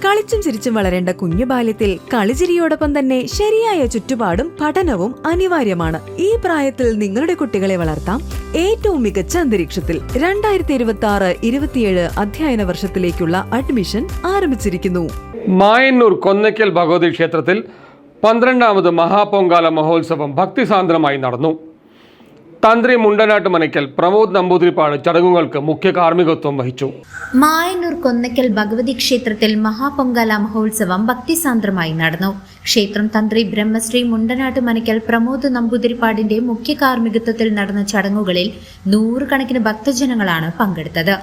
കളിച്ചും ചിരിച്ചും വളരേണ്ട കുഞ്ഞു ബാല്യത്തിൽ കളിചിരിയോടൊപ്പം തന്നെ ശരിയായ ചുറ്റുപാടും പഠനവും അനിവാര്യമാണ്. ഈ പ്രായത്തിൽ നിങ്ങളുടെ കുട്ടികളെ വളർത്താം ഏറ്റവും മികച്ച അന്തരീക്ഷത്തിൽ. 2026-27 അധ്യയന വർഷത്തിലേക്കുള്ള അഡ്മിഷൻ ആരംഭിച്ചിരിക്കുന്നു. മായന്നൂർ കൊന്നയ്ക്കൽ ഭഗവതി ക്ഷേത്രത്തിൽ 12ാമത് മഹാപൊങ്കാല മഹോത്സവം ഭക്തിസാന്ദ്രമായി നടന്നു. തന്ത്രി മുണ്ടനാട്ട് മനയ്ക്കൽ പ്രമോദ് നമ്പൂതിരിപ്പാട് ചടങ്ങുകൾക്ക് മുഖ്യ കാർമ്മികത്വം വഹിച്ചു. മായന്നൂർ കൊന്നയ്ക്കൽ ഭഗവതി ക്ഷേത്രത്തിൽ മഹാപൊങ്കാല മഹോത്സവം ഭക്തിസാന്ദ്രമായി നടന്നു. ക്ഷേത്രം തന്ത്രി ബ്രഹ്മശ്രീ മുണ്ടനാട്ട് മനയ്ക്കൽ പ്രമോദ് നമ്പൂതിരിപ്പാടിന്റെ മുഖ്യ കാർമ്മികത്വത്തിൽ നടന്ന ചടങ്ങുകളിൽ 100 കണക്കിന് ഭക്തജനങ്ങളാണ് പങ്കെടുത്തത്.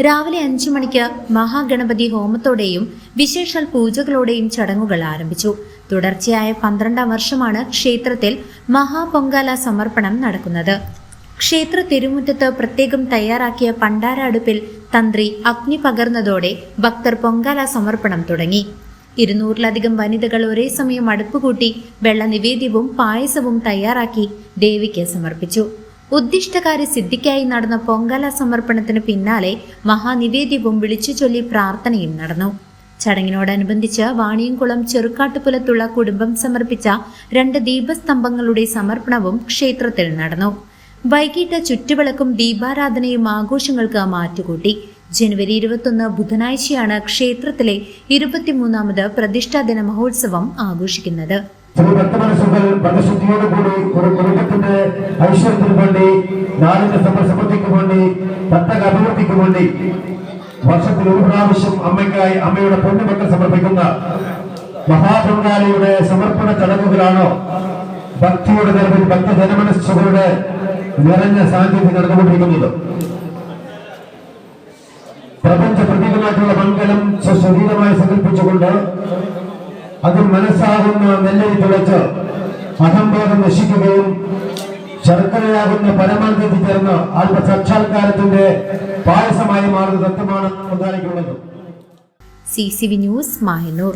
രാവിലെ 5 മണിക്ക് മഹാഗണപതി ഹോമത്തോടെയും വിശേഷാൽ പൂജകളോടെയും ചടങ്ങുകൾ ആരംഭിച്ചു. തുടർച്ചയായ 12ാം വർഷമാണ് ക്ഷേത്രത്തിൽ മഹാപൊങ്കാല സമർപ്പണം നടക്കുന്നത്. ക്ഷേത്ര തിരുമുറ്റത്ത് പ്രത്യേകം തയ്യാറാക്കിയ പണ്ടാര അടുപ്പിൽ തന്ത്രി അഗ്നി പകർന്നതോടെ ഭക്തർ പൊങ്കാല സമർപ്പണം തുടങ്ങി. 200-ലധികം വനിതകൾ ഒരേ സമയം അടുപ്പ് കൂട്ടി വെള്ള നിവേദ്യവും പായസവും തയ്യാറാക്കി ദേവിക്ക് സമർപ്പിച്ചു. ഉദ്ദിഷ്ടകാര്യ സിദ്ധിക്കായി നടന്ന പൊങ്കാല സമർപ്പണത്തിന് പിന്നാലെ മഹാനിവേദ്യവും വിളിച്ചു ചൊല്ലി പ്രാർത്ഥനയും നടന്നു. ചടങ്ങിനോടനുബന്ധിച്ച് വാണിയംകുളം ചെറുക്കാട്ടുപുലത്തുള്ള കുടുംബം സമർപ്പിച്ച 2 ദീപസ്തംഭങ്ങളുടെ സമർപ്പണവും ക്ഷേത്രത്തിൽ നടന്നു. വൈകിട്ട് ചുറ്റുവിളക്കും ദീപാരാധനയും ആഘോഷങ്ങൾക്ക് മാറ്റുകൂട്ടി. ജനുവരി 21 ബുധനാഴ്ചയാണ് ക്ഷേത്രത്തിലെ 23ാമത് പ്രതിഷ്ഠാദിന മഹോത്സവം ആഘോഷിക്കുന്നത്. ഭക്തമനസ്സുകൾ കുടുംബത്തിന്റെ ഐശ്വര്യത്തിനു വേണ്ടി, നാടിന്റെ സമൃദ്ധിക്ക് വേണ്ടി, തത്തക അഭിവൃദ്ധിക്ക് വേണ്ടി വർഷത്തിൽ ഒരു പ്രാവശ്യം അമ്മയ്ക്കായി അമ്മയുടെ പൊന്നുമക്കൾ സമർപ്പിക്കുന്ന മഹാപൊങ്കാലയുടെ സമർപ്പണ ചടങ്ങുകളാണോ ഭക്തിയുടെ നിലവിൽ ഭക്തജനമനസ്സുകളുടെ നിറഞ്ഞ സാന്നിധ്യം നടന്നുകൊണ്ടിരിക്കുന്നത്. പ്രപഞ്ച പ്രതീകമായിട്ടുള്ള മംഗലം സ്വശരീരമായി സങ്കല്പിച്ചുകൊണ്ട് അതിൽ മനസ്സാകുന്ന നെല്ലരി തുളച്ച് അഹംബോധം നശിക്കുകയും ശർക്കരയാകുന്ന പരമാനന്ദത്തിൽ ചേർന്ന് ആത്മസാക്ഷാത്കാരത്തിന്റെ പായസമായി മാറുന്ന തത്വമാണ് പൊങ്കാലയ്ക്കുള്ളത്. CCV news Mayannur.